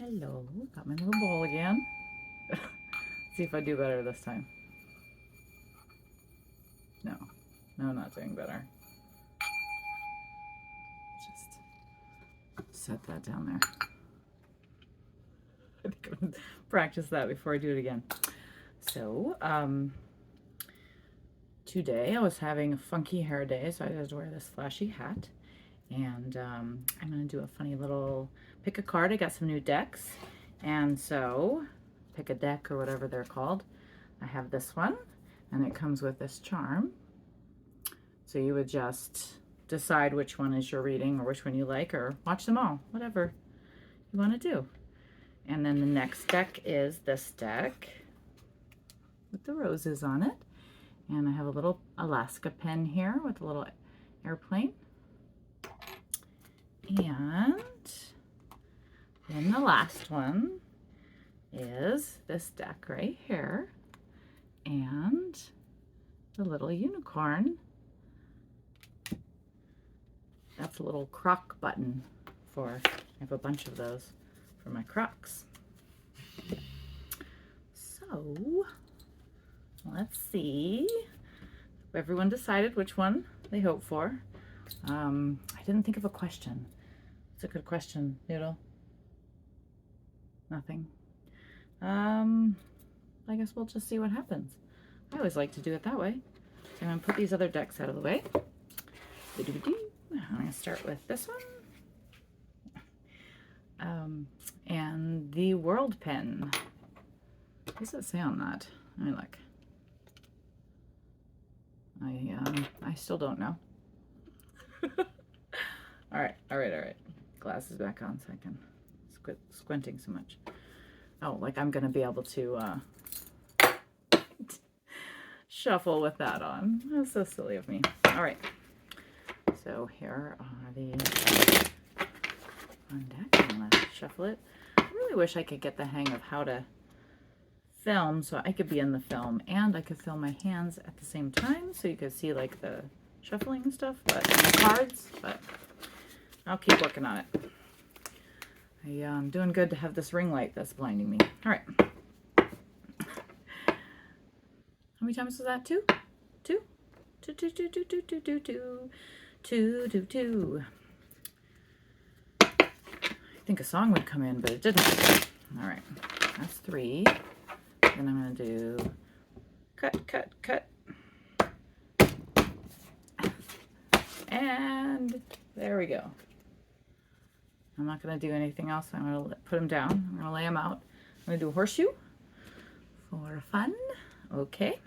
Hello, got my little bowl again. See if I do better this time. No, not doing better. Just set that down there. I think I'm gonna practice that before I do it again. So, today I was having a funky hair day, so I had to wear this flashy hat. And I'm gonna do a funny little pick a card. I got some new decks, and so pick a deck or whatever they're called. I have this one, and it comes with this charm. So you would just decide which one is your reading or which one you like, or watch them all, whatever you want to do. And then the next deck is this deck with the roses on it. And I have a little Alaska pen here with a little airplane. And then the last one is this deck right here, and the little unicorn. That's a little croc button for, I have a bunch of those for my Crocs. So let's see. Everyone decided which one they hope for. I didn't think of a question. It's a good question, Noodle. Nothing. I guess we'll just see what happens. I always like to do it that way. So I'm gonna put these other decks out of the way. I'm gonna start with this one. And the World Pen. What does it say on that? Let me look. I still don't know. All right. Glasses back on so I can quit squinting so much. Oh, like I'm gonna be able to shuffle with that on. That's so silly of me. All right. So here are the on deck. I'm gonna shuffle it. I really wish I could get the hang of how to film so I could be in the film and I could film my hands at the same time so you could see like the shuffling and stuff, but and the cards, but I'll keep working on it. I'm doing good to have this ring light that's blinding me. All right. How many times was that? Two? Two? Two. I think a song would come in, but it didn't. All right. That's three. Then I'm going to do cut. And there we go. I'm not going to do anything else. I'm going to put them down. I'm going to lay them out. I'm going to do a horseshoe for fun. Okay.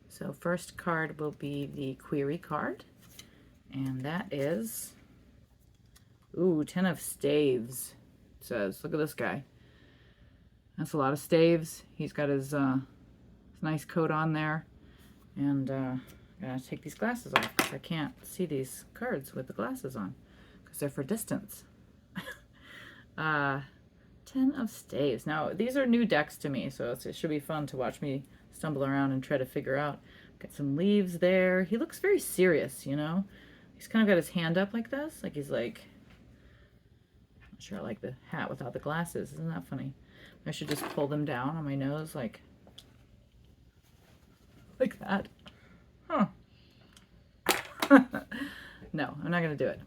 So first card will be the query card. And that is, ooh, 10 of staves. It says, look at this guy. That's a lot of staves. He's got his nice coat on there. And I'm going to take these glasses off because I can't see these cards with the glasses on because they're for distance. 10 of staves. Now, these are new decks to me, so it should be fun to watch me stumble around and try to figure out. Got some leaves there. He looks very serious, you know? He's kind of got his hand up like this, like he's like, I'm not sure I like the hat without the glasses. Isn't that funny? I should just pull them down on my nose like that. Huh. No, I'm not going to do it.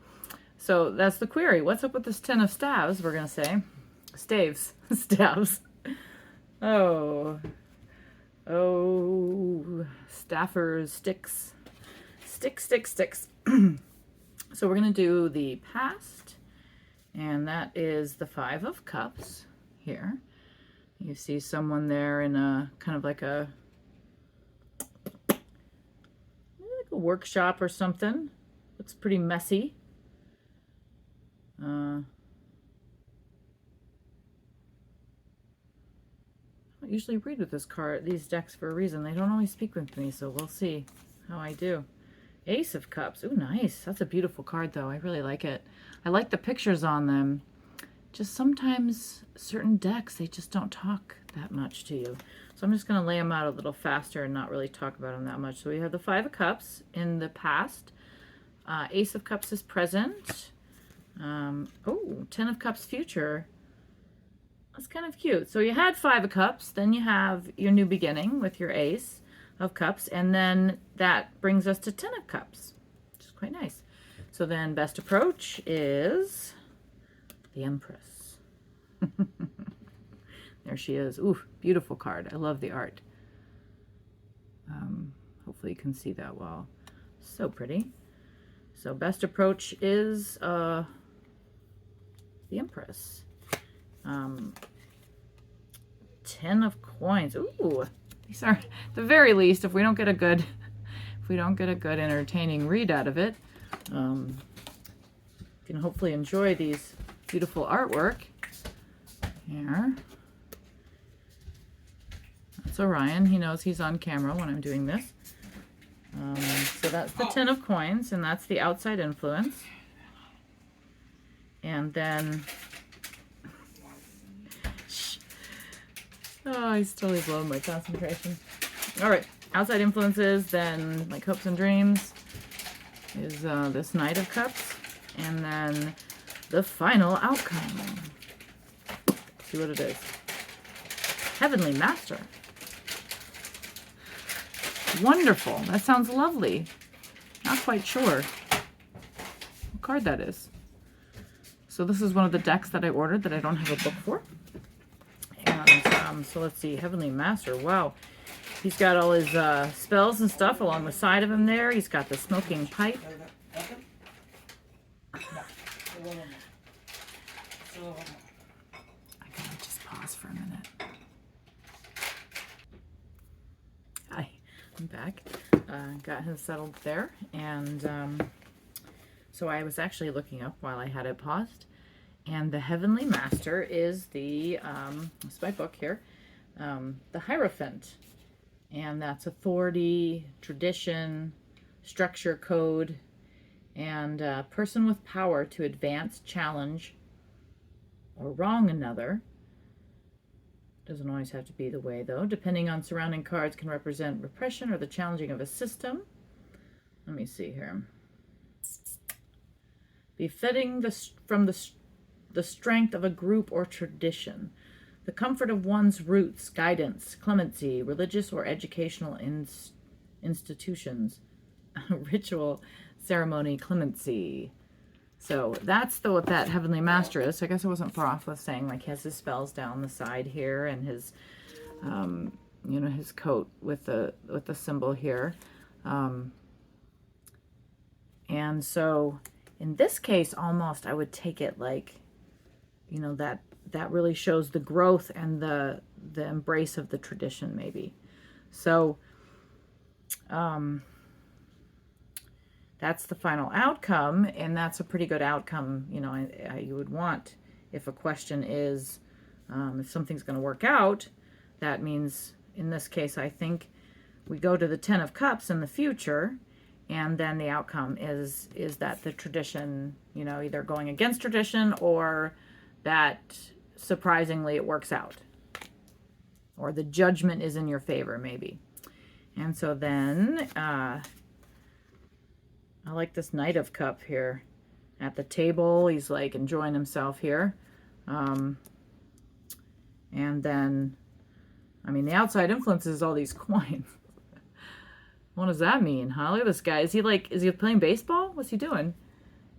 So that's the query. What's up with this 10 of staves, we're going to say. Staves. Staves. Oh, staffers, sticks. Sticks. So we're going to do the past, and that is the 5 of cups here. You see someone there in a kind of like a workshop or something. Looks pretty messy. I don't usually read with these decks for a reason. They don't always speak with me, so we'll see how I do. Ace of Cups. Ooh, nice. That's a beautiful card, though. I really like it. I like the pictures on them. Just sometimes certain decks, they just don't talk that much to you. So I'm just going to lay them out a little faster and not really talk about them that much. So we have the 5 of Cups in the past. Ace of Cups is present. 10 of Cups future. That's kind of cute. So you had 5 of cups, then you have your new beginning with your ace of cups, and then that brings us to 10 of cups, which is quite nice. So then best approach is the Empress. There she is. Ooh, beautiful card. I love the art. Hopefully you can see that well. So pretty. So best approach is the Empress. 10 of coins. Ooh, these are, at the very least, if we don't get a good entertaining read out of it, you can hopefully enjoy these beautiful artwork. Here. That's Orion. He knows he's on camera when I'm doing this. So that's the 10 of coins, and that's the outside influence. And then, oh, he's totally blown my concentration. All right, outside influences, then like hopes and dreams is this Knight of Cups, and then the final outcome. Let's see what it is. Heavenly Master. Wonderful. That sounds lovely. Not quite sure what card that is. So this is one of the decks that I ordered that I don't have a book for. And so let's see. Heavenly Master. Wow. He's got all his spells and stuff along the side of him there. He's got the smoking pipe. I gotta just pause for a minute. Hi, I'm back. Got him settled there. And so I was actually looking up while I had it paused. And the Heavenly Master is the, it's my book here, the Hierophant. And that's authority, tradition, structure, code, and a person with power to advance, challenge, or wrong another. Doesn't always have to be the way, though. Depending on surrounding cards, can represent repression or the challenging of a system. Let me see here. Befitting from the strength of a group or tradition. The comfort of one's roots, guidance, clemency, religious or educational institutions, ritual, ceremony, clemency. So that's what that Heavenly Master is. So I guess I wasn't far off with saying like he has his spells down the side here and his, you know, his coat with the symbol here. And so in this case, almost I would take it like, you know, that really shows the growth and the embrace of the tradition, maybe. So that's the final outcome, and that's a pretty good outcome, you know, you would want if a question is if something's going to work out. That means in this case I think we go to the 10 of Cups in the future, and then the outcome is that the tradition, you know, either going against tradition or that surprisingly it works out, or the judgment is in your favor, maybe. And so then I like this Knight of Cup here at the table. He's like enjoying himself here. And then, I mean, the outside influence is all these coins. What does that mean, huh? Look at this guy. Is he playing baseball? What's he doing?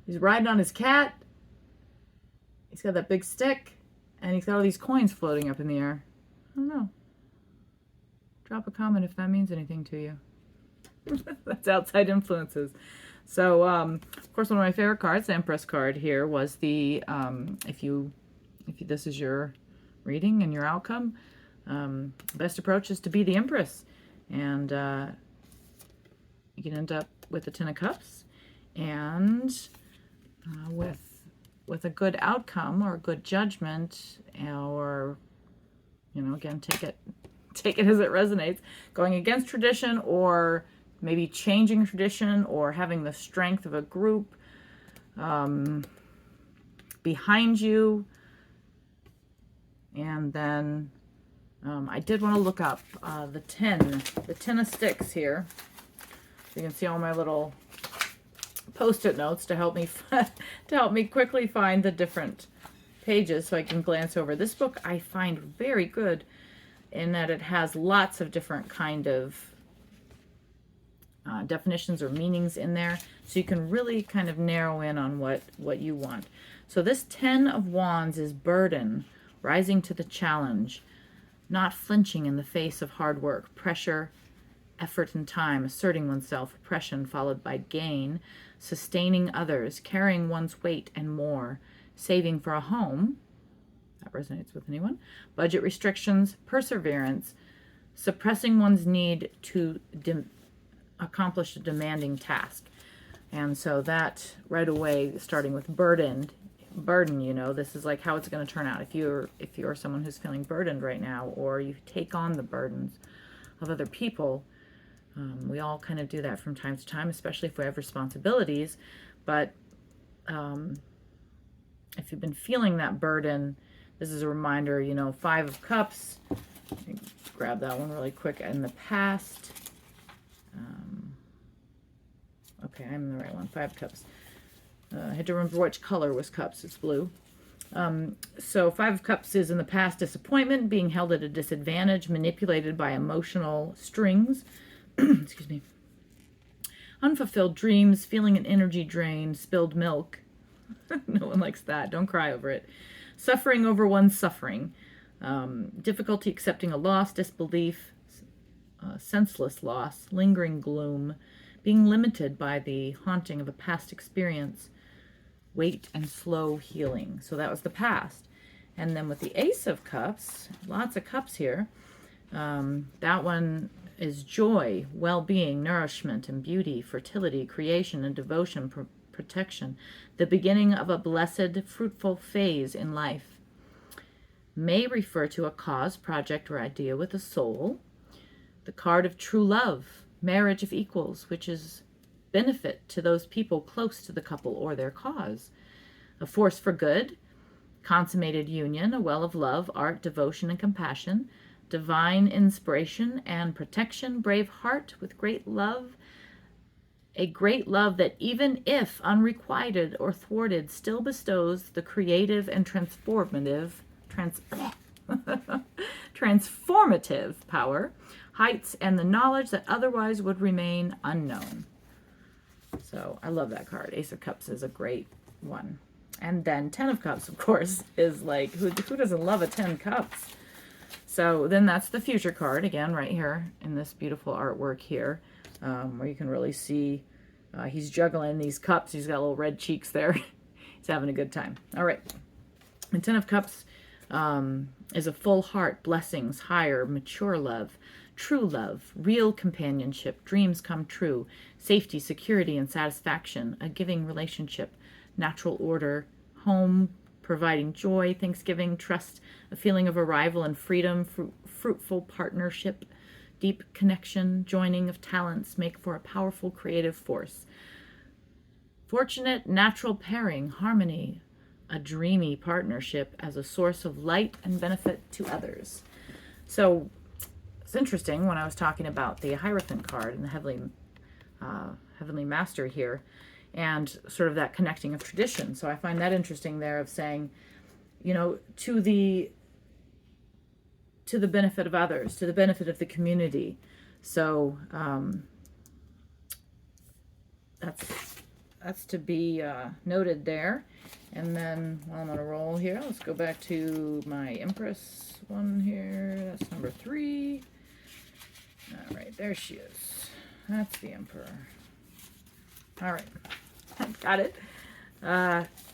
He's riding on his cat. He's got that big stick. And he's got all these coins floating up in the air. I don't know. Drop a comment if that means anything to you. That's outside influences. So, of course, one of my favorite cards, the Empress card here, was the, if this is your reading and your outcome, best approach is to be the Empress. And you can end up with the 10 of Cups. And with a good outcome or a good judgment, or, you know, again, take it as it resonates, going against tradition, or maybe changing tradition, or having the strength of a group behind you. And then I did want to look up the 10 of Sticks here. So you can see all my little Post-it notes to help me quickly find the different pages so I can glance over. This book I find very good in that it has lots of different kind of definitions or meanings in there, so you can really kind of narrow in on what you want. So this 10 of Wands is burden, rising to the challenge, not flinching in the face of hard work, pressure, effort and time, asserting oneself, oppression followed by gain, sustaining others, carrying one's weight and more, saving for a home, that resonates with anyone, budget restrictions, perseverance, suppressing one's need to accomplish a demanding task. And so that right away, starting with burden, you know, this is like how it's going to turn out if you're someone who's feeling burdened right now, or you take on the burdens of other people. We all kind of do that from time to time, especially if we have responsibilities. But if you've been feeling that burden, this is a reminder, you know, 5 of Cups. Let me grab that one really quick. In the past, okay, I'm the right one. 5 Cups. I had to remember which color was Cups. It's blue. So 5 of Cups is in the past disappointment, being held at a disadvantage, manipulated by emotional strings. Excuse me. Unfulfilled dreams, feeling an energy drain, spilled milk. No one likes that. Don't cry over it. Suffering over one's suffering. Difficulty accepting a loss, disbelief, senseless loss, lingering gloom, being limited by the haunting of a past experience, wait and slow healing. So that was the past. And then with the Ace of Cups, lots of cups here. That one is joy, well-being, nourishment and beauty, fertility, creation and devotion, protection, the beginning of a blessed, fruitful phase in life. May refer to a cause, project, or idea with a soul. The card of true love, marriage of equals, which is benefit to those people close to the couple or their cause. A force for good, consummated union, a well of love, art, devotion, and compassion, divine inspiration and protection, brave heart with great love, a great love that even if unrequited or thwarted, still bestows the creative and transformative power, heights, and the knowledge that otherwise would remain unknown. So I love that card. Ace of Cups is a great one. And then 10 of Cups, of course, is like, who doesn't love a 10 Cups? So then that's the future card, again, right here in this beautiful artwork here, where you can really see he's juggling these cups. He's got little red cheeks there. He's having a good time. All right. And 10 of Cups is a full heart, blessings, higher, mature love, true love, real companionship, dreams come true, safety, security, and satisfaction, a giving relationship, natural order, home, providing joy, thanksgiving, trust, a feeling of arrival and freedom, fruitful partnership, deep connection, joining of talents make for a powerful creative force. Fortunate natural pairing, harmony, a dreamy partnership as a source of light and benefit to others. So it's interesting when I was talking about the Hierophant card and the Heavenly Master here, and sort of that connecting of tradition. So I find that interesting there, of saying, you know, to the benefit of others, to the benefit of the community. So that's to be noted there. And then while I'm on a roll here, let's go back to my Empress one here. That's number 3. All right, there she is. That's the Emperor. All right, got it.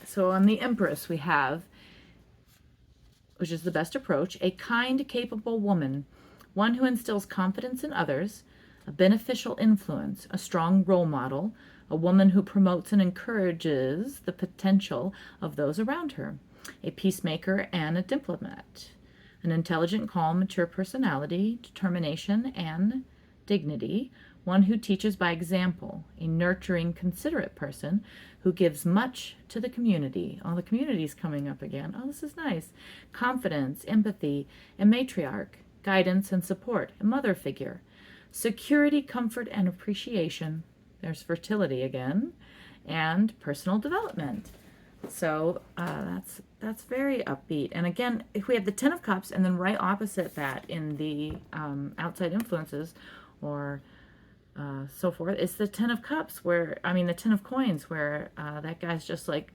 So on the Empress we have, which is the best approach, a kind, capable woman, one who instills confidence in others, a beneficial influence, a strong role model, a woman who promotes and encourages the potential of those around her, a peacemaker and a diplomat, an intelligent, calm, mature personality, determination and dignity, one who teaches by example, a nurturing, considerate person who gives much to the community. Oh, the community's coming up again. Oh, this is nice. Confidence, empathy, a matriarch, guidance and support, a mother figure, security, comfort, and appreciation. There's fertility again, and personal development. So that's very upbeat. And again, if we have the Ten of Cups, and then right opposite that in the outside influences, or so forth, it's the Ten of Cups, where, I mean, the Ten of Coins, where that guy's just like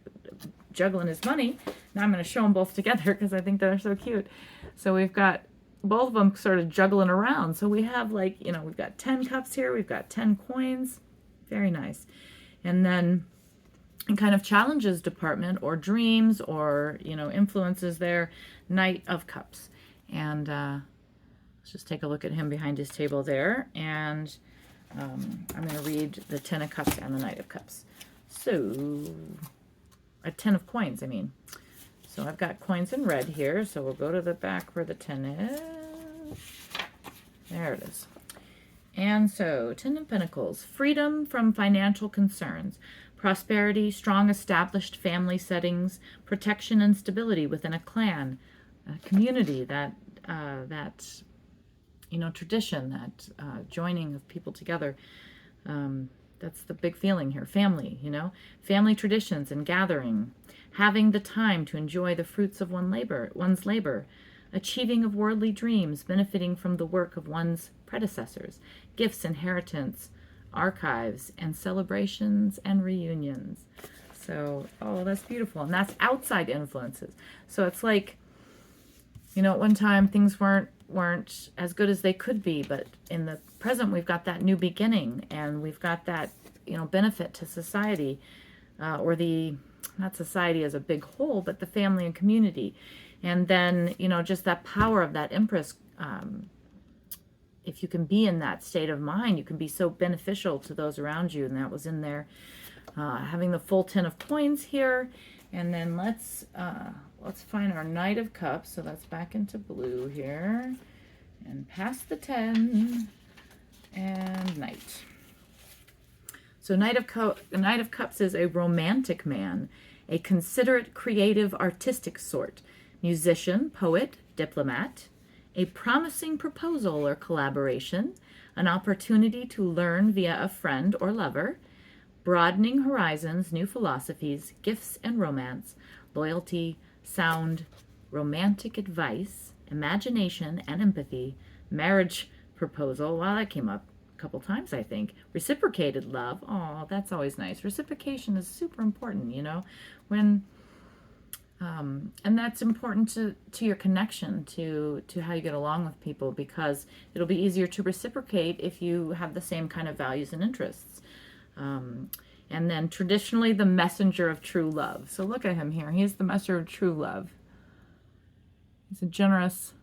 juggling his money. Now I'm going to show them both together because I think they're so cute. So we've got both of them sort of juggling around. So we have, like, you know, we've got 10 cups here, we've got 10 coins. Very nice. And then in kind of challenges department, or dreams, or, you know, influences there, Knight of Cups. And let's just take a look at him behind his table there. And I'm going to read the Ten of Cups and the Knight of Cups. So, a Ten of Coins, I mean. So I've got coins in red here, so we'll go to the back where the 10 is. There it is. And so, Ten of Pentacles, freedom from financial concerns, prosperity, strong established family settings, protection and stability within a clan, a community, that you know, tradition, that joining of people together. That's the big feeling here. Family, you know, family traditions and gathering, having the time to enjoy the fruits of one's labor, achieving of worldly dreams, benefiting from the work of one's predecessors, gifts, inheritance, archives, and celebrations and reunions. So, oh, that's beautiful. And that's outside influences. So it's like, you know, at one time things weren't as good as they could be, but in the present we've got that new beginning, and we've got that, you know, benefit to society, or the, not society as a big whole, but the family and community. And then, you know, just that power of that Empress, if you can be in that state of mind, you can be so beneficial to those around you. And that was in there. Having the full 10 of coins here. And then let's find our Knight of Cups. So that's back into blue here. And past the 10. And Knight. So Knight of Cups is a romantic man, a considerate, creative, artistic sort, musician, poet, diplomat, a promising proposal or collaboration, an opportunity to learn via a friend or lover, broadening horizons, new philosophies, gifts and romance, loyalty, sound, romantic advice, imagination and empathy, marriage proposal. Well, that came up a couple times, I think. Reciprocated love. Oh, that's always nice. Reciprocation is super important, you know, when and that's important to your connection, to how you get along with people, because it'll be easier to reciprocate if you have the same kind of values and interests. And then traditionally the messenger of true love. So look at him here. He's the messenger of true love. He's a generous,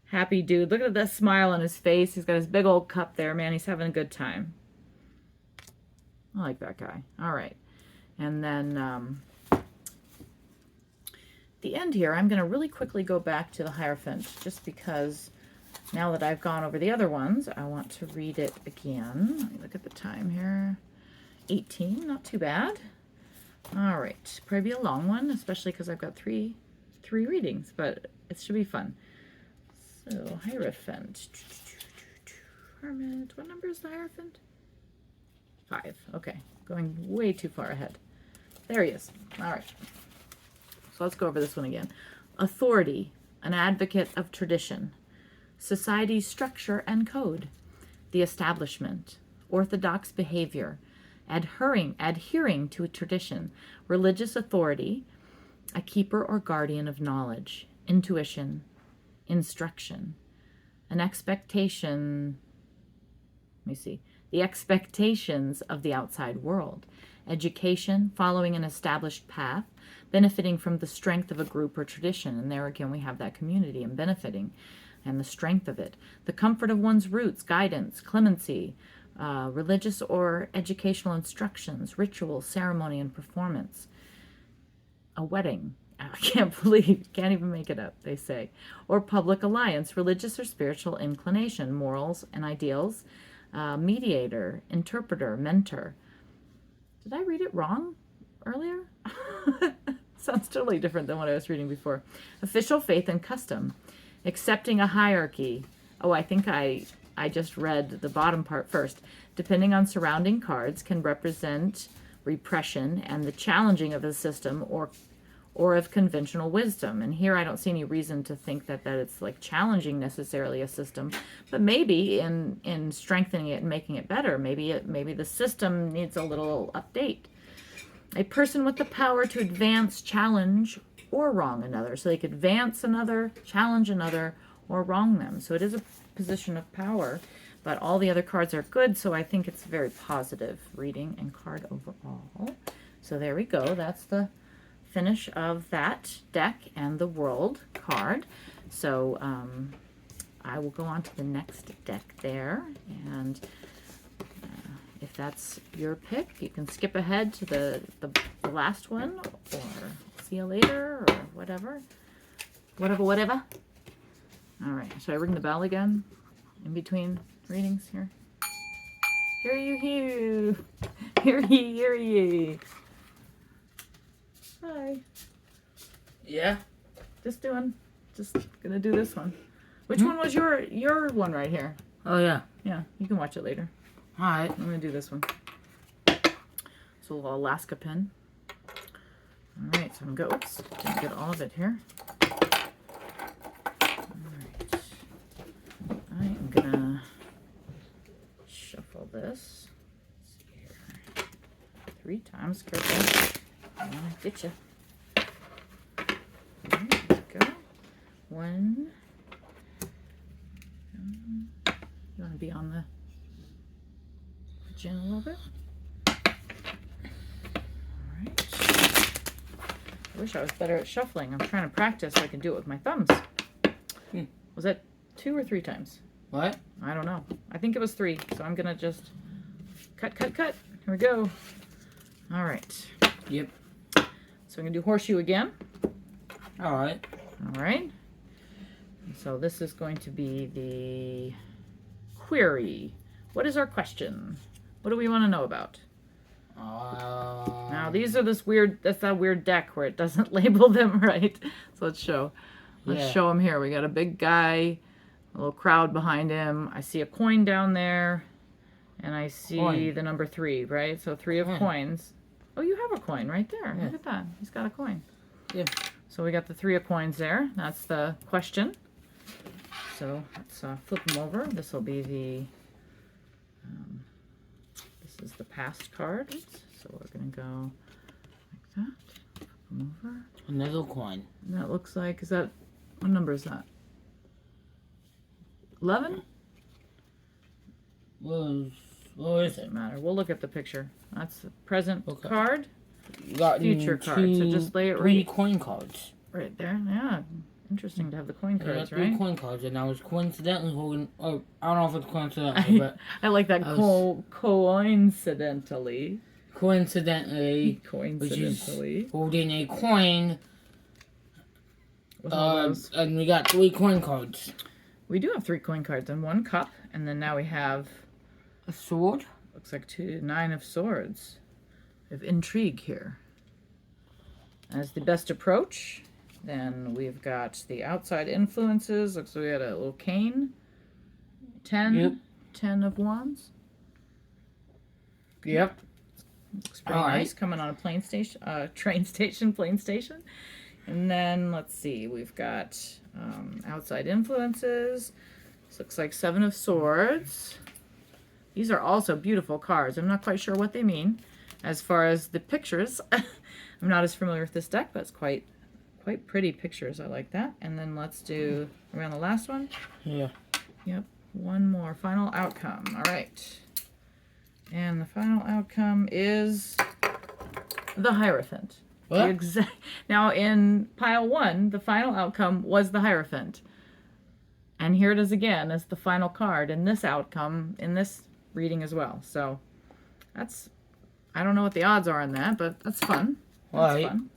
happy dude. Look at that smile on his face. He's got his big old cup there. Man, he's having a good time. I like that guy. All right. And then the end here, I'm going to really quickly go back to the Hierophant, just because now that I've gone over the other ones, I want to read it again. Let me look at the time here. 18, not too bad. All right, probably be a long one, especially because I've got three readings, but it should be fun. So, Hierophant. Hermit. What number is the Hierophant? 5. Okay, going way too far ahead. There he is. All right. So let's go over this one again. Authority, an advocate of tradition. Society's structure and code. The establishment. Orthodox behavior. Adhering to a tradition. Religious authority. A keeper or guardian of knowledge. Intuition. Instruction. An expectation. Let me see. The expectations of the outside world. Education, following an established path, benefiting from the strength of a group or tradition. And there again, we have that community and benefiting and the strength of it. The comfort of one's roots, guidance, clemency, religious or educational instructions, ritual, ceremony, and performance. A wedding. I can't even make it up, they say. Or public alliance, religious or spiritual inclination, morals and ideals, mediator, interpreter, mentor. Did I read it wrong earlier? Sounds totally different than what I was reading before. Official faith and custom. Accepting a hierarchy. Oh, I think I just read the bottom part first. Depending on surrounding cards, can represent repression and the challenging of the system or of conventional wisdom. And here I don't see any reason to think that it's like challenging necessarily a system, but maybe in strengthening it and making it better, maybe the system needs a little update. A person with the power to advance, challenge, or wrong another. So they could advance another, challenge another, or wrong them. So it is a position of power, but all the other cards are good, so I think it's a very positive reading and card overall. So there we go. That's the finish of that deck and the world card. So I will go on to the next deck there, and if that's your pick, you can skip ahead to the last one, or see you later, or whatever. Whatever. All right, should I ring the bell again in between readings here? Hear you. Hear ye. Hi. Yeah. Just gonna do this one. Which one was your one right here? Oh, yeah. Yeah, you can watch it later. All right. I'm gonna do this one. So a little Alaska pin. All right, so I'm gonna go. Oops, didn't get all of it here. All right. I am gonna shuffle this. Let's see here. 3 times. Careful. I wanna get you. All right, there we go. 1. You wanna be on the in a little bit. Alright. I wish I was better at shuffling. I'm trying to practice so I can do it with my thumbs. Was that 2 or 3 times? What? I don't know. I think it was 3. So I'm gonna just cut. Here we go. Alright. Yep. So I'm gonna do horseshoe again. Alright. Alright. So this is going to be the query. What is our question? What do we want to know about? Now these are that's that weird deck where it doesn't label them right. So let's show them here. We got a big guy, a little crowd behind him. I see a coin down there, and I see the number 3, right? So 3 of coins. Oh, you have a coin right there. Yeah. Look at that. He's got a coin. Yeah. So we got the 3 of coins there. That's the question. So let's flip them over. This will be the this is the past card. So we're going to go like that. Flip them over. Another coin. And that looks like, what number is that? 11? What is it? Doesn't matter. We'll look at the picture. That's the present card. You got Future card. So just lay it 3 coin cards. right there. Yeah. Interesting to have the coin I cards, got 3 right? coin cards, and I was coincidentally holding. Oh, I don't know if it's coincidentally, but I like that coincidentally. Coincidentally holding a coin. And we got 3 coin cards. We do have 3 coin cards and 1 cup, and then now we have a sword. Looks like 9 of swords. We have intrigue here. As the best approach, then we've got the outside influences. Looks like we got a little cane. 10. Yep. 10 of wands. Yep. Looks pretty nice. Coming on a plane station, plane station. And then let's see, we've got outside influences. This looks like 7 of swords. These are also beautiful cards. I'm not quite sure what they mean. As far as the pictures, I'm not as familiar with this deck, but it's quite pretty pictures. I like that. And then let's do around the last one. Yeah. Yep. One more. Final outcome. All right. And the final outcome is the Hierophant. What? Now in pile 1, the final outcome was the Hierophant. And here it is again as the final card in this outcome, in this reading as well. So that's, I don't know what the odds are on that, but that's fun. That's fun.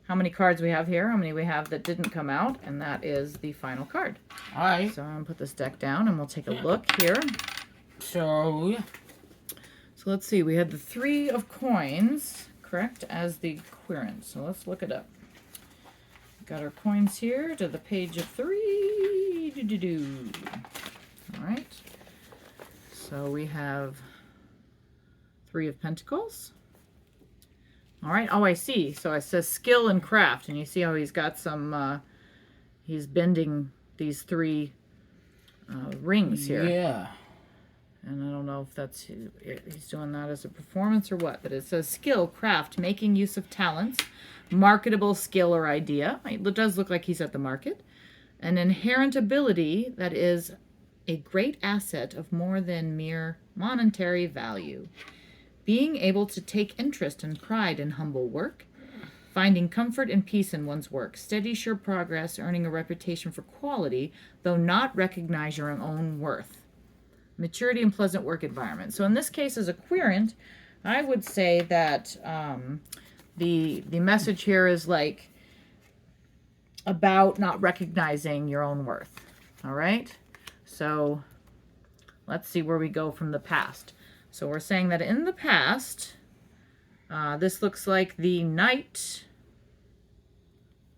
How many cards we have here, how many we have that didn't come out, and that is the final card. Alright. So I'm going to put this deck down and we'll take a look here. So let's see, we had the 3 of coins, correct, as the querent. So let's look it up. Got our coins here to the page of 3. Alright. So we have 3 of pentacles. All right. Oh, I see. So it says skill and craft, and you see how he's got some. He's bending these three rings here. Yeah. And I don't know if that's he's doing that as a performance or what, but it says skill, craft, making use of talents, marketable skill or idea. It does look like he's at the market. An inherent ability that is a great asset of more than mere monetary value. Being able to take interest and pride in humble work. Finding comfort and peace in one's work. Steady, sure progress, earning a reputation for quality, though not recognize your own worth. Maturity and pleasant work environment. So in this case, as a querent, I would say that the message here is like about not recognizing your own worth. All right? So let's see where we go from the past. So we're saying that in the past, this looks like the Knight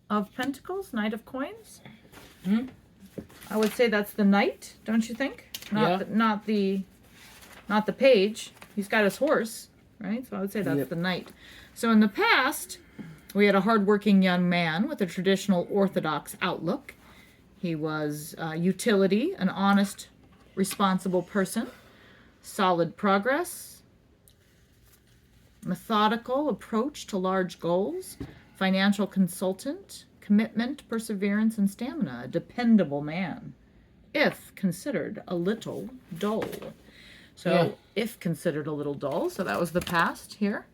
of Pentacles, Knight of Coins. Hmm? I would say that's the Knight, don't you think? Yeah. Not the page. He's got his horse, right? So I would say that's Yep. the Knight. So in the past, we had a hardworking young man with a traditional Orthodox outlook. He was utility, an honest, responsible person, solid progress, methodical approach to large goals, financial consultant, commitment, perseverance, and stamina, a dependable man, if considered a little dull. So, Yeah. if considered a little dull, so that was the past here.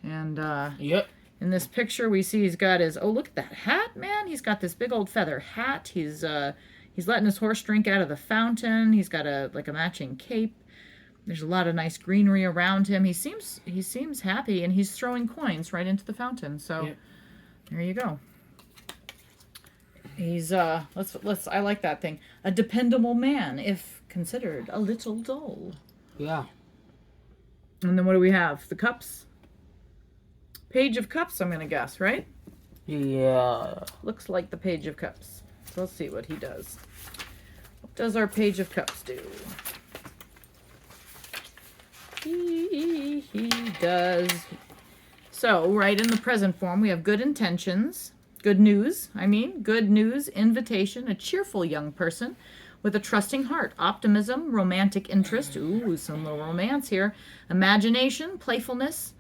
And Yep. in this picture, we see he's got his, oh, look at that hat, man. He's got this big old feather hat. He's letting his horse drink out of the fountain. He's got a matching cape. There's a lot of nice greenery around him. He seems happy, and he's throwing coins right into the fountain. So Yep. there you go. He's let's I like that thing. A dependable man, if considered a little dull. Yeah. And then what do we have? The cups. Page of Cups, I'm gonna guess, right? Yeah. Looks like the Page of Cups. So let's see what he does. What does our Page of Cups do? He does. So, right in the present form, we have good intentions, good news, invitation, a cheerful young person with a trusting heart, optimism, romantic interest, ooh, some little romance here, imagination, playfulness,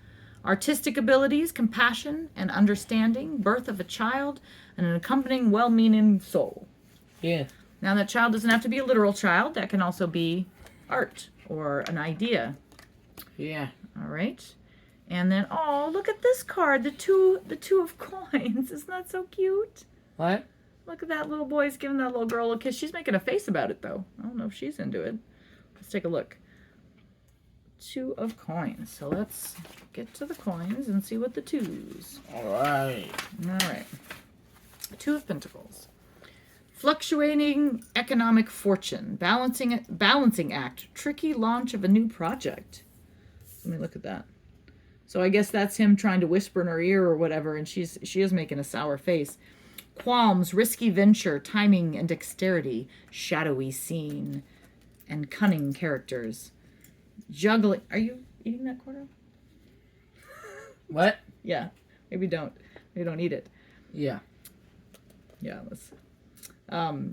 artistic abilities, compassion and understanding, birth of a child, and an accompanying well-meaning soul. Yeah. Now, that child doesn't have to be a literal child. That can also be art or an idea. Yeah. All right. And then, oh, look at this card, the two of coins. Isn't that so cute? What? Look at that little boy's giving that little girl a kiss. She's making a face about it, though. I don't know if she's into it. Let's take a look. 2 of coins. So let's get to the coins and see what the twos. All right. All right. 2 of Pentacles. Fluctuating economic fortune. Balancing act. Tricky launch of a new project. Let me look at that. So I guess that's him trying to whisper in her ear or whatever, and she is making a sour face. Qualms, risky venture, timing and dexterity, shadowy scene, and cunning characters. Juggling. Are you eating that quarter? What? Yeah. Maybe don't. Maybe don't eat it. Yeah. Yeah. Let's.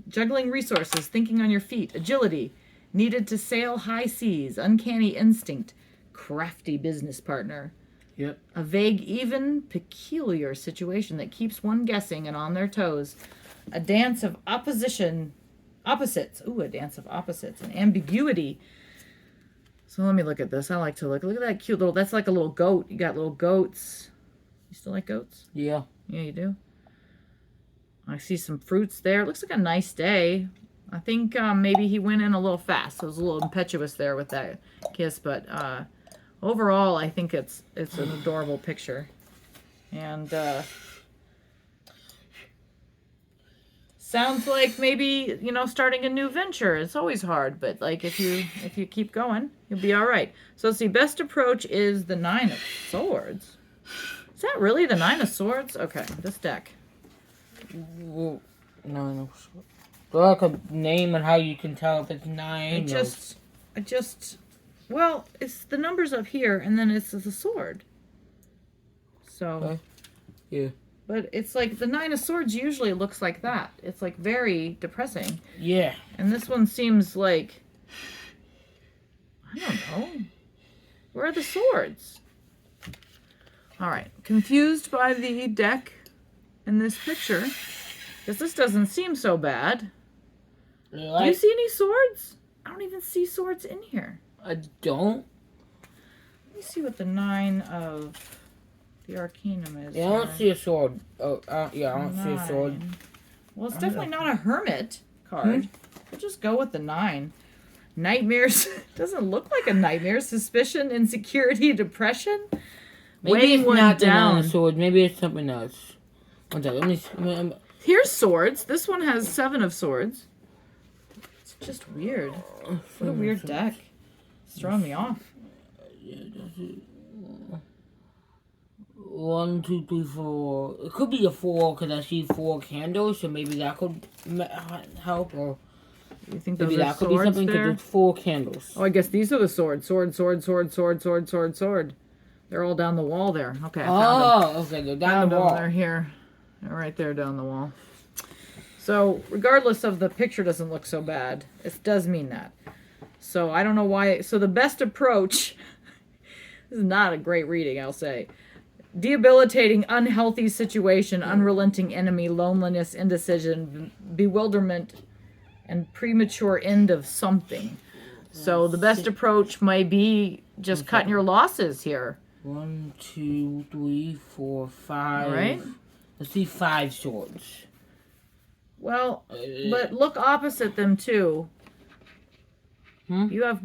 Juggling resources, thinking on your feet, agility, needed to sail high seas, uncanny instinct, crafty business partner. Yep. A vague, even peculiar situation that keeps one guessing and on their toes. A dance of opposites. Ooh, a dance of opposites. And ambiguity. So let me look at this. I like to look at that cute little, that's like a little goat. You got little goats. You still like goats? Yeah. Yeah, you do. I see some fruits there. It looks like a nice day. I think maybe he went in a little fast. So it was a little impetuous there with that kiss, but overall, I think it's an adorable picture, and sounds like maybe starting a new venture. It's always hard, but like if you keep going, you'll be all right. So let's see. Best approach is the 9 of Swords. Is that really the 9 of Swords? Okay, this deck. Well, no. Do I like a name and how you can tell if it's 9? Well, it's the numbers up here, and then it's the sword. So, Okay. Yeah. but it's like the Nine of Swords usually looks like that. It's like very depressing. Yeah. And this one seems like, I don't know. Where are the swords? All right. Confused by the deck in this picture. Because this doesn't seem so bad. Do you see any swords? I don't even see swords in here. I don't. Let me see what the Nine of the Arcanum is. Yeah, I don't here. see a sword. Oh, yeah, I don't see a sword. Nine. Well, it's definitely not a hermit card. We'll just go with the 9. Nightmares. Doesn't look like a nightmare. Suspicion, insecurity, depression. Maybe Weighing it's one not the Nine down. of Swords. Maybe it's something else. One second. Let me. Here's swords. This one has 7 of swords. It's just weird. What a weird deck. It's throwing me off. Yeah, that's it. 1, 2, 3, 4. It could be a 4 because I see 4 candles, so maybe that could help. Or You think those maybe are that could be swords something because there? it's 4 candles. Oh, I guess these are the swords. Sword, sword, sword, sword, sword, sword, sword. They're all down the wall there. Okay, I found them. Oh, okay, they're down Found the them. wall. They're here. They're right there down the wall. So, regardless of the picture doesn't look so bad, it does mean that. So, I don't know why. So, the best approach, this is not a great reading, I'll say. Debilitating, unhealthy situation, unrelenting enemy, loneliness, indecision, bewilderment, and premature end of something. So, the best approach might be just cutting your losses here. 1, 2, 3, 4, 5. All right. Let's see 5 swords. Well, but look opposite them too. You have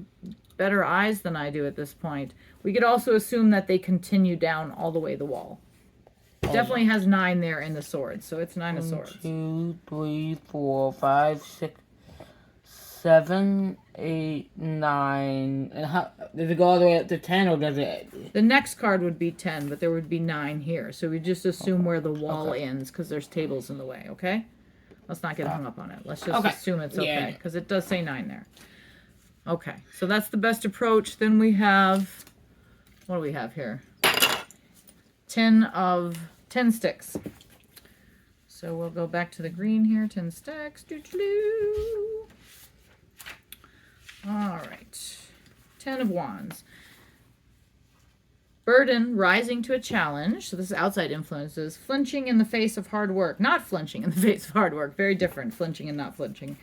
better eyes than I do at this point. We could also assume that they continue down all the way the wall. Definitely has 9 there in the swords, so it's 9 of 1, swords. 2, 3, 4, 5, 6, 7, 8, 9. And how does it go all the way up to 10, or does it? The next card would be 10, but there would be 9 here. So we just assume where the wall Okay. ends because there's tables in the way, okay? Let's not get hung up on it. Let's just Okay. assume it's Yeah. okay because it does say 9 there. Okay, so that's the best approach. Then we have, what do we have here? 10 sticks. So we'll go back to the green here. 10 stacks. Doo-doo-doo. All right. 10 of wands. Burden, rising to a challenge. So this is outside influences. Flinching in the face of hard work. Not flinching in the face of hard work. Very different. Flinching and not flinching.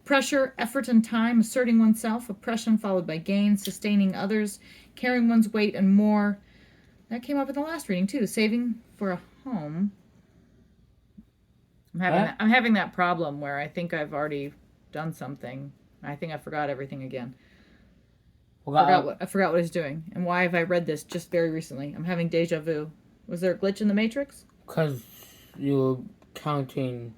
Pressure, effort and time. Asserting oneself. Oppression followed by gain. Sustaining others. Carrying one's weight and more. That came up in the last reading too. Saving for a home. I'm having that problem where I think I've already done something. I think I forgot everything again. I forgot what I was doing. And why have I read this just very recently? I'm having deja vu. Was there a glitch in the Matrix? Because you're counting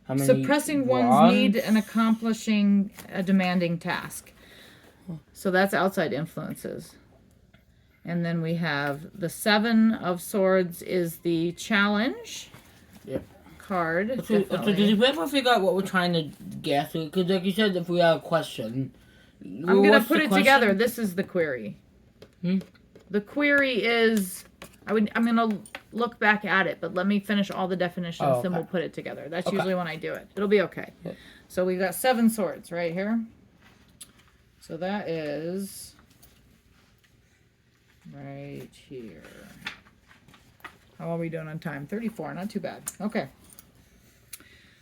how many Suppressing one's wands? need and accomplishing a demanding task. So that's outside influences. And then we have the 7 of Swords is the challenge card. So definitely. did you ever figure out what we're trying to guess? Because like you said, if we have a question, I'm going to put it together. This is the query. Hmm? The query is, I'm going to look back at it, but let me finish all the definitions, Oh, then okay. we'll put it together. That's Okay. usually when I do it. It'll be okay. Yeah. So we got 7 swords right here. So that is right here. How are we doing on time? 34, not too bad. Okay.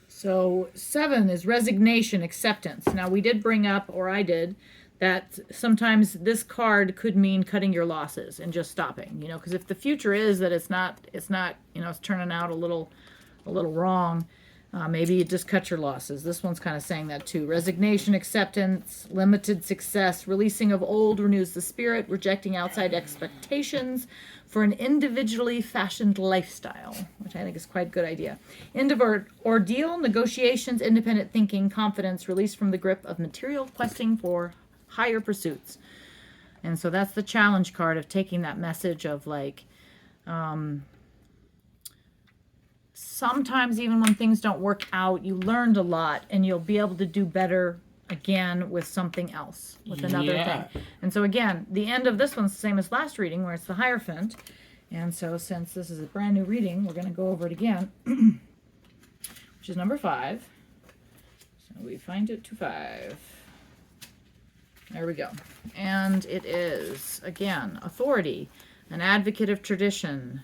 So 7 is resignation, acceptance. Now we did bring up, or I did, that sometimes this card could mean cutting your losses and just stopping. You know, because if the future is that it's not, you know, it's turning out a little wrong. Maybe you just cut your losses. This one's kind of saying that too. Resignation, acceptance, limited success, releasing of old renews the spirit, rejecting outside expectations for an individually fashioned lifestyle, which I think is quite a good idea. End of ordeal, negotiations, independent thinking, confidence, release from the grip of material questing for higher pursuits. And so that's the challenge card of taking that message of like, sometimes even when things don't work out, you learned a lot and you'll be able to do better again with something else, with another Yeah. thing. And so again, the end of this one's the same as last reading where it's the Hierophant. And so since this is a brand new reading, we're going to go over it again, which is number 5. So we find it to 5. There we go. And it is, again, authority, an advocate of tradition.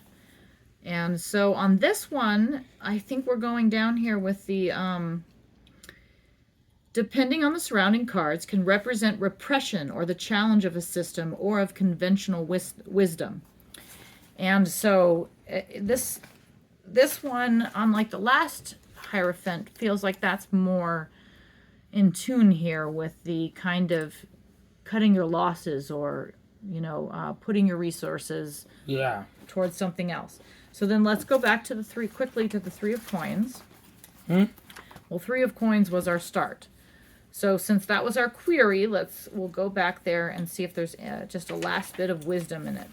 And so on this one, I think we're going down here with the, depending on the surrounding cards, can represent repression or the challenge of a system or of conventional wisdom. And so this one, unlike the last Hierophant, feels like that's more in tune here with the kind of cutting your losses or, putting your resources towards something else. So then let's go back to the 3 of coins. Well, 3 of coins was our start. So since that was our query, we'll go back there and see if there's just a last bit of wisdom in it.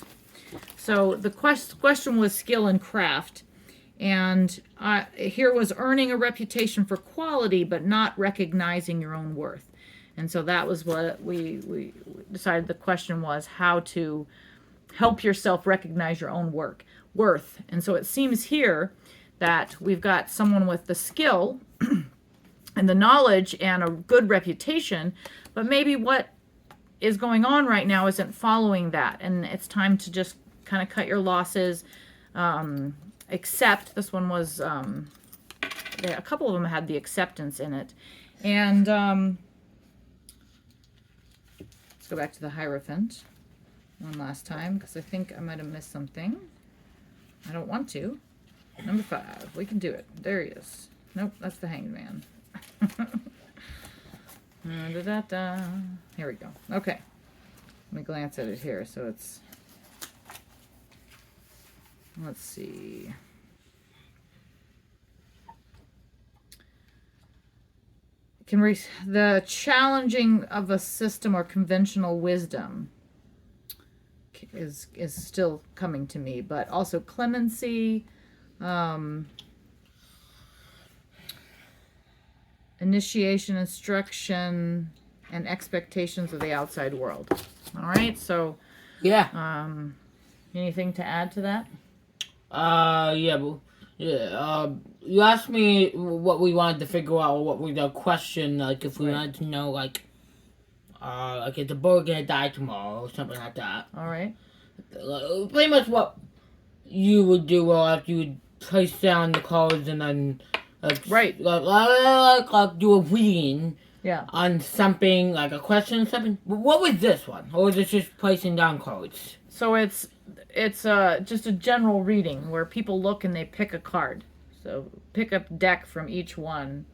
So the question was skill and craft. And here was earning a reputation for quality, but not recognizing your own worth. And so that was what we decided the question was, how to help yourself recognize your own worth. And so it seems here that we've got someone with the skill and the knowledge and a good reputation, but maybe what is going on right now isn't following that. And it's time to just kind of cut your losses, accept. This one was, a couple of them had the acceptance in it. And let's go back to the Hierophant one last time, because I think I might have missed something. I don't want to. Number 5. We can do it. There he is. Nope, that's the Hanged Man. Here we go. Okay. Let me glance at it here. So it's... Let's see. The challenging of a system or conventional wisdom is still coming to me, but also clemency, initiation, instruction, and expectations of the outside world. All right, so anything to add to that? You asked me what we wanted to figure out, or what was the question, like if we wanted to know, like is the bird gonna die tomorrow, or something like that. All right. Pretty much what you would do, after you would place down the cards and then, like do a reading. Yeah. On something, like a question or something. What was this one? Or was it just placing down cards? So it's just a general reading where people look and they pick a card. So pick a deck from each one,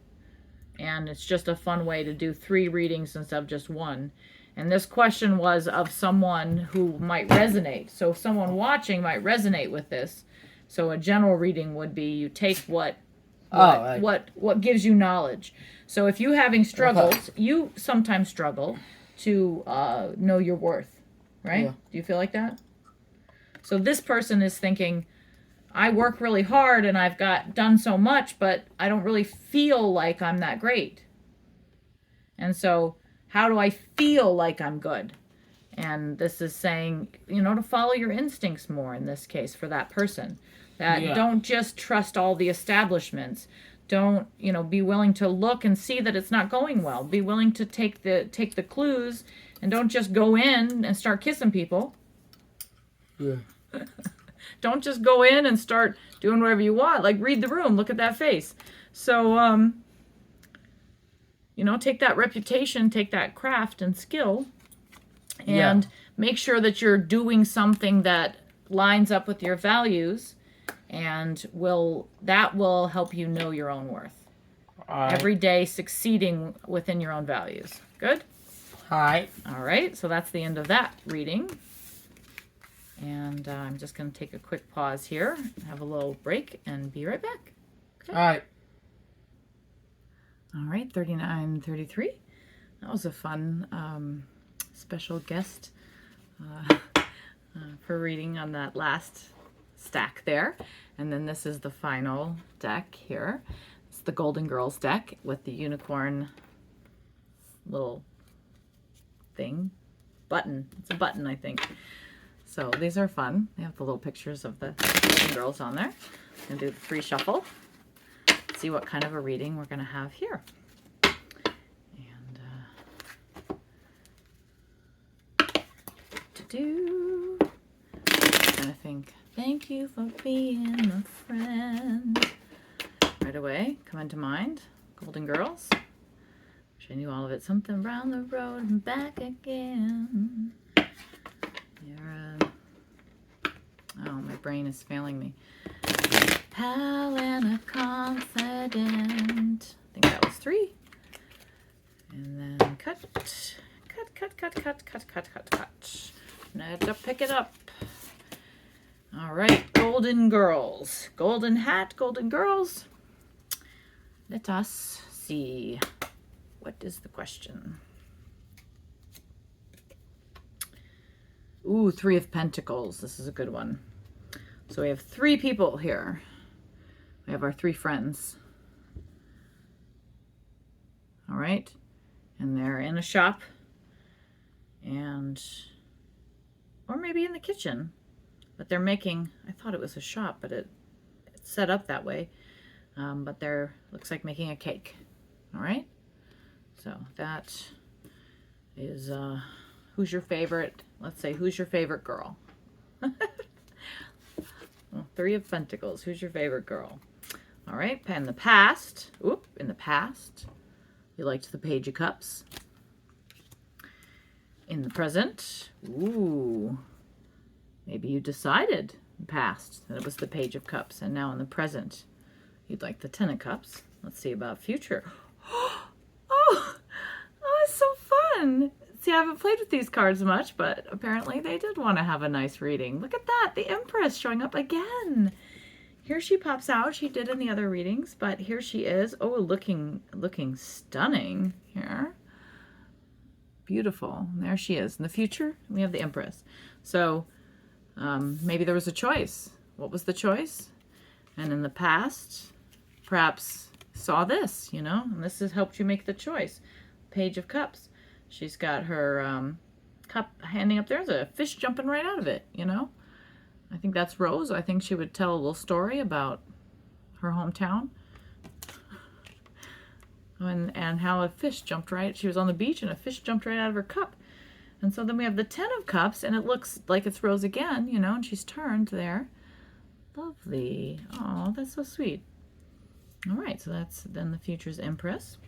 and it's just a fun way to do 3 readings instead of just 1. And this question was of someone who might resonate. So someone watching might resonate with this. So a general reading would be you take what gives you knowledge. So if you're having struggles, you sometimes struggle to know your worth, right? Yeah. Do you feel like that? So this person is thinking, I work really hard and I've done so much, but I don't really feel like I'm that great. And so how do I feel like I'm good? And this is saying, to follow your instincts more in this case for that person. That don't just trust all the establishments. Don't, be willing to look and see that it's not going well. Be willing to take the clues, and don't just go in and start kissing people. Yeah. Don't just go in and start doing whatever you want. Like, read the room. Look at that face. So, take that reputation, take that craft and skill, and make sure that you're doing something that lines up with your values, and that will help you know your own worth. Every day succeeding within your own values. Good? All right. So that's the end of that reading. And I'm just going to take a quick pause here, have a little break, and be right back. Okay. All right, 3933. That was a fun special guest for reading on that last stack there. And then this is the final deck here. It's the Golden Girls deck with the unicorn little thing. Button. It's a button, I think. So these are fun. They have the little pictures of the Golden Girls on there. I'm going to do the free shuffle. See what kind of a reading we're going to have here. And I'm going to think, thank you for being a friend. Right away, come into mind, Golden Girls. Wish I knew all of it. Something round the road and back again. Oh, my brain is failing me. Pal and a confident. I think that was 3. And then cut. Now to pick it up. All right, Golden Girls. Golden hat, Golden Girls. Let us see. What is the question? Ooh, 3 of Pentacles. This is a good one. So we have 3 people here. We have our 3 friends. All right. And they're in a shop. Or maybe in the kitchen. But they're making, I thought it was a shop, but it's set up that way. But they're, looks like making a cake. All right. So that is, who's your favorite? Let's say, who's your favorite girl? Well, 3 of Pentacles. Who's your favorite girl? All right. In the past, in the past, you liked the Page of Cups. In the present, maybe you decided in the past that it was the Page of Cups, and now in the present, you'd like the 10 of Cups. Let's see about future. Oh, it's so fun. See, I haven't played with these cards much, but apparently they did want to have a nice reading. Look at that, the Empress showing up again. Here she pops out. She did in the other readings, but here she is. Oh, looking stunning here. Beautiful. And there she is. In the future, we have the Empress. So maybe there was a choice. What was the choice? And in the past, perhaps saw this, and this has helped you make the choice. Page of Cups. She's got her cup handing up there. There's a fish jumping right out of it, I think that's Rose. I think she would tell a little story about her hometown. And how a fish jumped right. She was on the beach and a fish jumped right out of her cup. And so then we have the 10 of Cups, and it looks like it's Rose again, and she's turned there. Lovely. Oh, that's so sweet. All right, so that's then the future's Empress.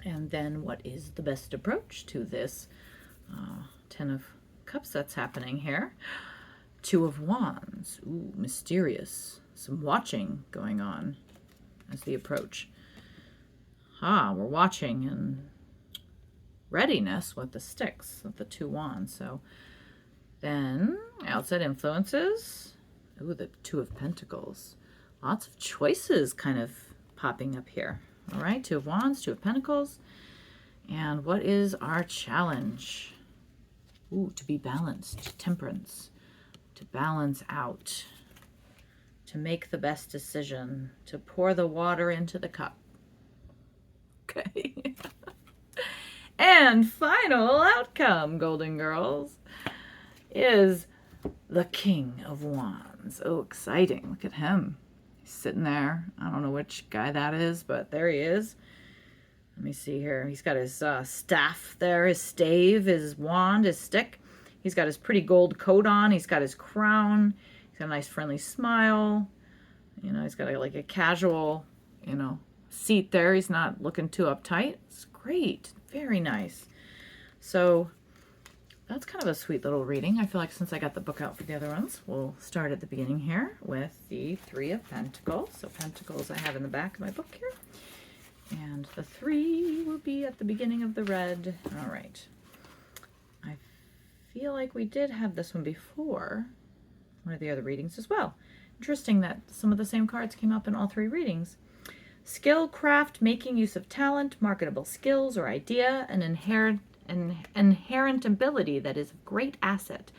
And then what is the best approach to this 10 of Cups that's happening here? 2 of Wands. Ooh, mysterious. Some watching going on as the approach. We're watching and readiness with the sticks of the 2 wands. So then outside influences. Ooh, the 2 of Pentacles. Lots of choices kind of popping up here. All right, 2 of Wands, 2 of Pentacles. And what is our challenge? Ooh, to be balanced. Temperance. To balance out. To make the best decision. To pour the water into the cup. Okay. And final outcome, Golden Girls, is the King of Wands. Oh, exciting. Look at him. He's sitting there. I don't know which guy that is, but there he is. Let me see here. He's got his staff there, his stave, his wand, his stick. He's got his pretty gold coat on. He's got his crown. He's got a nice friendly smile. He's got like a casual, seat there. He's not looking too uptight. It's great. Very nice. So that's kind of a sweet little reading. I feel like since I got the book out for the other ones, we'll start at the beginning here with the 3 of Pentacles. So Pentacles I have in the back of my book here. And the 3 will be at the beginning of the red. All right. I feel like we did have this one before one of the other readings as well. Interesting that some of the same cards came up in all 3 readings. Skill, craft, making use of talent, marketable skills or idea, an inherent ability that is a great asset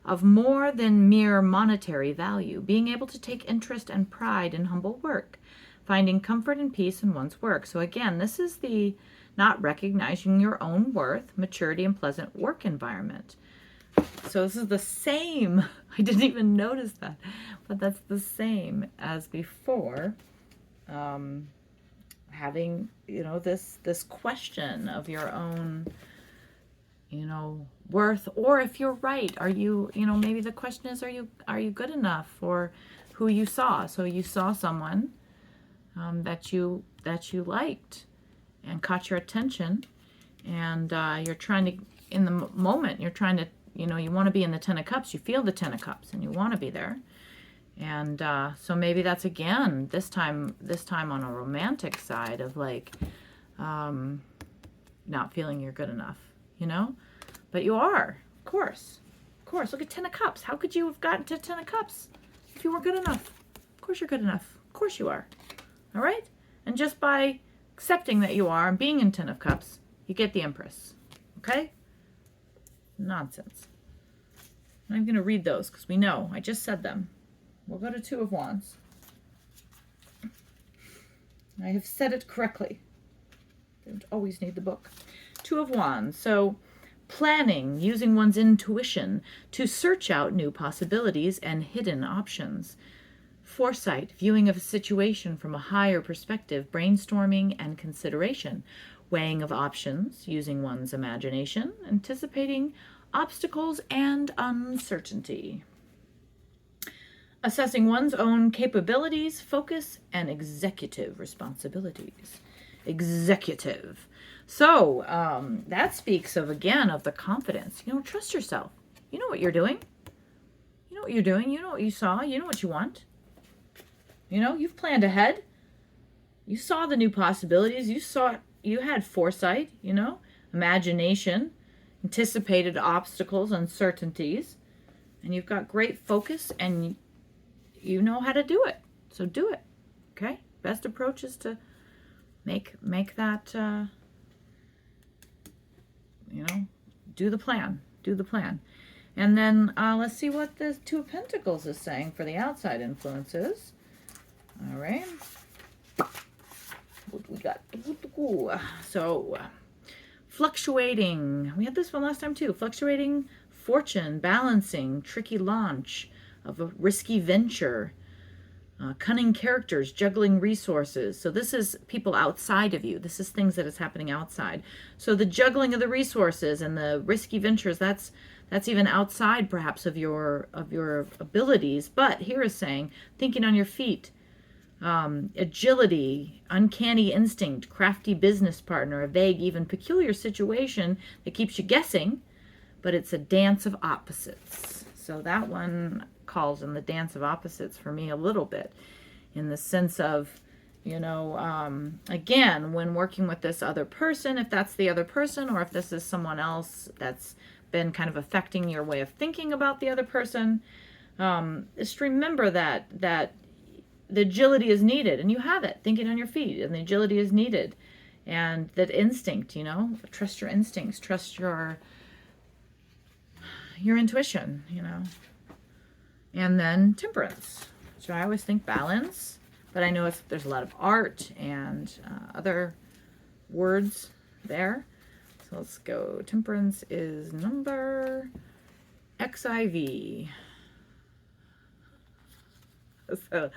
of more than mere monetary value, being able to take interest and pride in humble work, finding comfort and peace in one's work. So again, this is the not recognizing your own worth, maturity, and pleasant work environment. So this is the same. I didn't even notice that, but that's the same as before. Having, this question of your own, worth, or if you're right, are you, maybe the question is, are you good enough for who you saw? So you saw someone that you liked and caught your attention, and you're trying to, in the moment, you're trying to, you want to be in the Ten of Cups. You feel the Ten of Cups, and you want to be there. And so maybe that's again this time on a romantic side of like not feeling you're good enough, but you are, of course. Look at Ten of Cups. How could you have gotten to Ten of Cups if you weren't good enough? Of course you're good enough. Of course you are. All right? And just by accepting that you are and being in Ten of Cups, you get the Empress. Okay? Nonsense. I'm going to read those because we know. I just said them. We'll go to Two of Wands. I have said it correctly. Don't always need the book. Two of Wands. So planning, using one's intuition to search out new possibilities and hidden options. Foresight, viewing of a situation from a higher perspective, brainstorming and consideration. Weighing of options, using one's imagination, anticipating obstacles and uncertainty. Assessing one's own capabilities, focus, and executive responsibilities. Executive. So that speaks of, again, of the confidence. Trust yourself. You know what you're doing. You know what you're doing. You know what you saw. You know what you want. You've planned ahead. You saw the new possibilities. You had foresight, imagination, anticipated obstacles, uncertainties, and you've got great focus and you know how to do it. So do it. Okay? Best approach is to make that do the plan. Do the plan. And then let's see what the Two of Pentacles is saying for the outside influences. All right. What we got? So, fluctuating. We had this one last time too. Fluctuating fortune, balancing, tricky launch of a risky venture, cunning characters, juggling resources. So this is people outside of you. This is things that is happening outside. So the juggling of the resources and the risky ventures, that's even outside perhaps of your abilities. But here is saying thinking on your feet. Agility, uncanny instinct, crafty business partner, a vague, even peculiar situation that keeps you guessing, but it's a dance of opposites. So that one calls in the dance of opposites for me a little bit, in the sense of, again, when working with this other person, if that's the other person, or if this is someone else that's been kind of affecting your way of thinking about the other person, just remember that the agility is needed, and you have it, thinking on your feet, and the agility is needed. And that instinct, trust your instincts, trust your intuition, And then Temperance. So I always think balance, but I know there's a lot of art and other words there. So let's go. Temperance is number XIV. So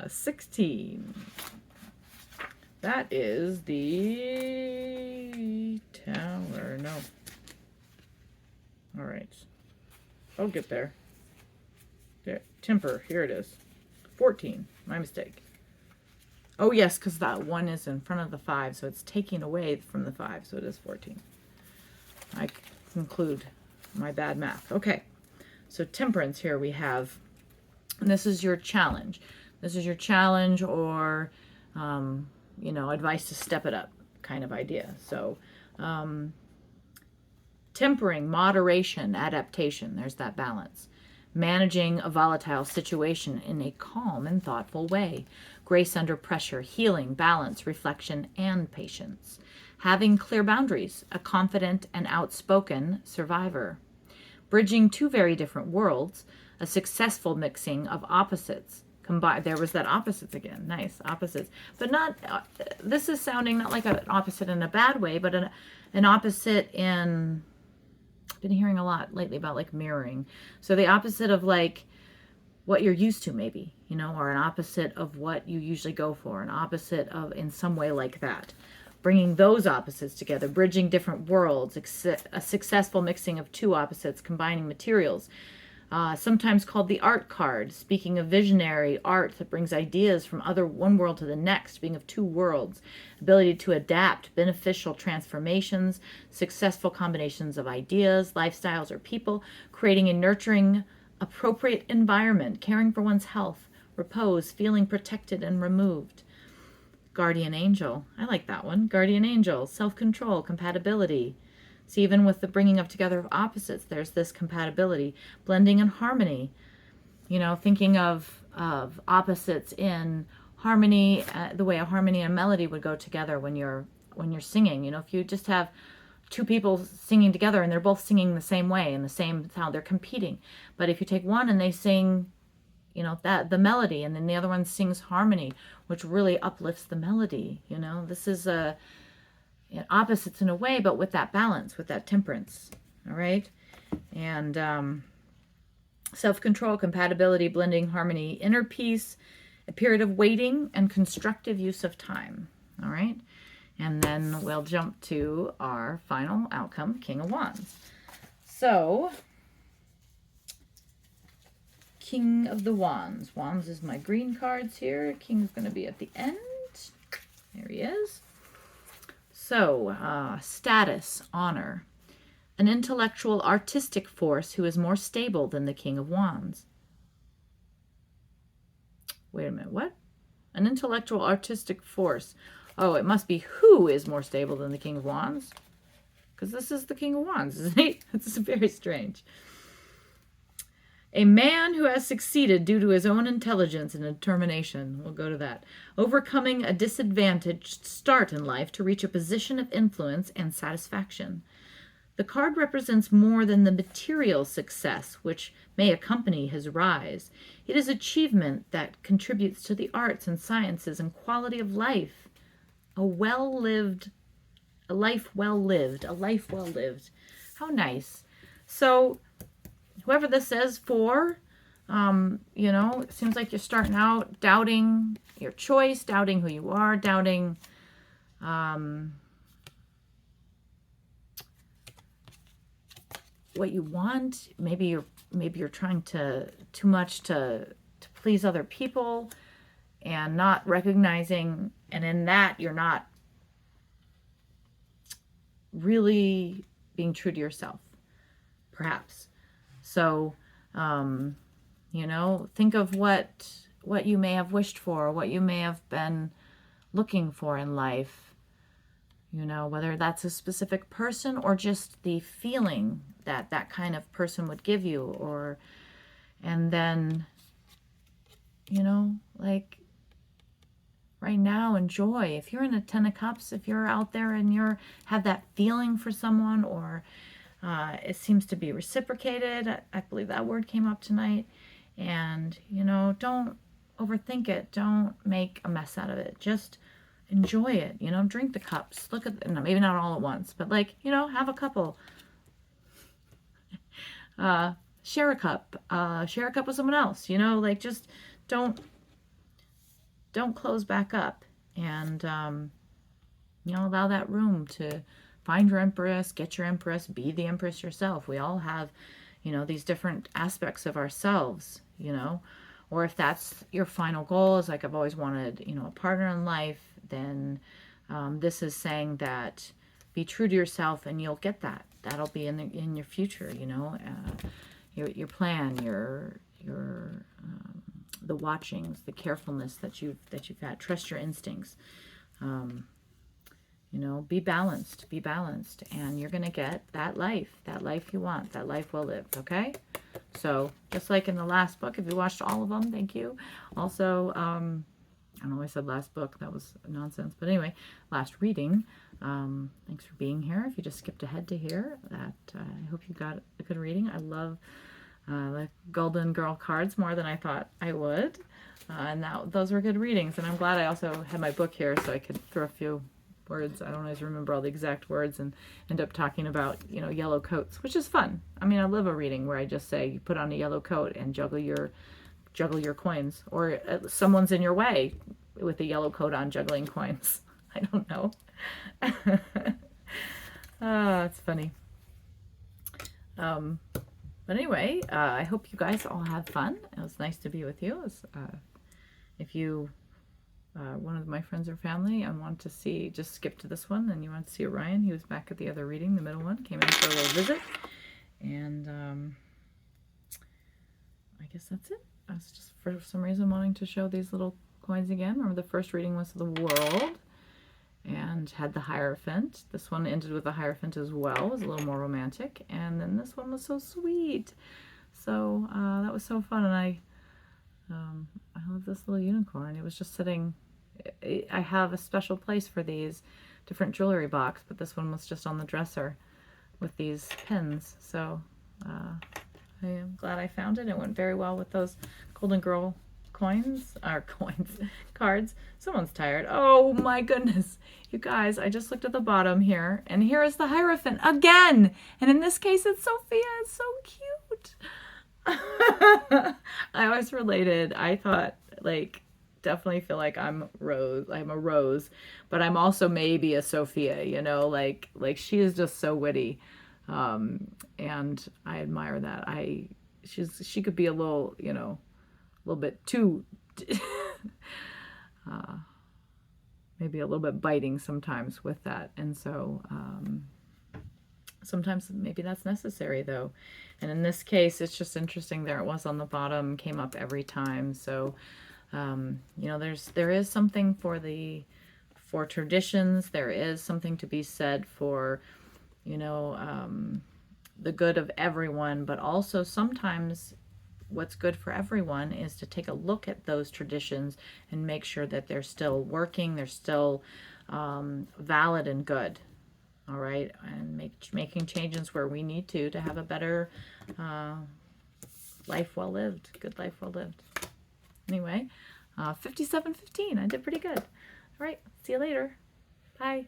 16. That is the Tower. No. All right. I'll get there. There. Temper. Here it is. 14. My mistake. Oh, yes, because that 1 is in front of the 5, so it's taking away from the 5, so it is 14. I conclude my bad math. Okay. So Temperance here we have, and this is your challenge. This is your challenge or, advice to step it up kind of idea. So, tempering, moderation, adaptation. There's that balance. Managing a volatile situation in a calm and thoughtful way. Grace under pressure, healing, balance, reflection, and patience. Having clear boundaries, a confident and outspoken survivor. Bridging two very different worlds, a successful mixing of opposites. There was that opposites again. Nice, opposites. But not, this is sounding not like an opposite in a bad way, but an opposite in been hearing a lot lately about like mirroring. So the opposite of like what you're used to maybe, you know, or an opposite of what you usually go for, an opposite of in some way like that. Bringing those opposites together, bridging different worlds, a successful mixing of two opposites, combining materials. Sometimes called the art card, speaking of visionary art that brings ideas from one world to the next, being of two worlds, ability to adapt, beneficial transformations, successful combinations of ideas, lifestyles, or people, creating a nurturing, appropriate environment, caring for one's health, repose, feeling protected and removed. Guardian angel, I like that one. Guardian angel, self-control, compatibility. See, even with the bringing of together of opposites, there's this compatibility, blending and harmony. You know, thinking of opposites in harmony, the way a harmony and a melody would go together when you're singing. You know, if you just have two people singing together and they're both singing the same way and the same sound, they're competing. But if you take one and they sing, you know, that the melody, and then the other one sings harmony, which really uplifts the melody. You know, this is opposites in a way, but with that balance, with that temperance. All right. And self-control, compatibility, blending, harmony, inner peace, a period of waiting, and constructive use of time. All right. And then we'll jump to our final outcome, King of Wands. So, King of the Wands. Wands is my green cards here. King's going to be at the end. There he is. So, status, honor. An intellectual, artistic force who is more stable than the King of Wands. Wait a minute, what? An intellectual, artistic force. Oh, it must be who is more stable than the King of Wands. Because this is the King of Wands, isn't he? It's very strange. A man who has succeeded due to his own intelligence and determination. We'll go to that. Overcoming a disadvantaged start in life to reach a position of influence and satisfaction. The card represents more than the material success which may accompany his rise. It is achievement that contributes to the arts and sciences and quality of life. A life well lived. How nice. So, whoever this is for, you know, it seems like you're starting out doubting your choice, doubting who you are, doubting what you want. Maybe you're trying too much to please other people and not recognizing, and in that you're not really being true to yourself, perhaps. So, you know, think of what you may have wished for, what you may have been looking for in life, you know, whether that's a specific person or just the feeling that that kind of person would give you, and then, you know, like right now, enjoy. If you're in a 10 of Cups, if you're out there and have that feeling for someone, or it seems to be reciprocated. I believe that word came up tonight. And, you know, don't overthink it. Don't make a mess out of it. Just enjoy it. You know, drink the cups. Look at, no, maybe not all at once, but like, you know, have a couple. Share a cup. Share a cup with someone else. You know, like just don't close back up. And, you know, allow that room to find your empress, get your empress, be the empress yourself. We all have, you know, these different aspects of ourselves, you know, or if that's your final goal, is like I've always wanted, you know, a partner in life, then this is saying that be true to yourself and you'll get that. That'll be in your future, you know, your plan, the watchings, the carefulness that you've had. Trust your instincts. You know, be balanced, and you're going to get that life you want, that life well lived, okay? So, just like in the last book, if you watched all of them, thank you. Also, I don't know why I said last book, that was nonsense, but anyway, last reading. Thanks for being here. If you just skipped ahead to here, I hope you got a good reading. I love the Golden Girl cards more than I thought I would, and those were good readings, and I'm glad I also had my book here so I could throw a few words. I don't always remember all the exact words and end up talking about, you know, yellow coats, which is fun. I mean, I love a reading where I just say you put on a yellow coat and juggle your coins, or someone's in your way with a yellow coat on juggling coins. I don't know. Ah, it's funny. But anyway, I hope you guys all had fun. It was nice to be with you. If you one of my friends or family and want to see, just skip to this one, and you want to see Orion, he was back at the other reading, the middle one, came in for a little visit, and I guess that's it. I was just for some reason wanting to show these little coins again. Remember, the first reading was the World and had the Hierophant. This one ended with the Hierophant as well. It was a little more romantic, and then this one was so sweet. So that was so fun, and I love this little unicorn. It was just sitting. I have a special place for these different jewelry box, but this one was just on the dresser with these pins. So I am glad I found it. It went very well with those Golden Girl cards. Someone's tired. Oh my goodness. You guys, I just looked at the bottom here, and here is the Hierophant again. And in this case, it's Sophia. It's so cute. I always related. I thought, like, definitely feel like I'm a Rose, but I'm also maybe a Sophia, you know, like she is just so witty. And I admire that. She could be a little, you know, a little bit too maybe a little bit biting sometimes with that, and so sometimes maybe that's necessary though. And in this case, it's just interesting. There it was on the bottom, came up every time. So you know, there is something for traditions. There is something to be said for, you know, the good of everyone, but also sometimes what's good for everyone is to take a look at those traditions and make sure that they're still working, they're still valid and good. All right, and making changes where we need to have a better life well lived, good life well lived. Anyway, 57:15. I did pretty good. All right, see you later. Bye.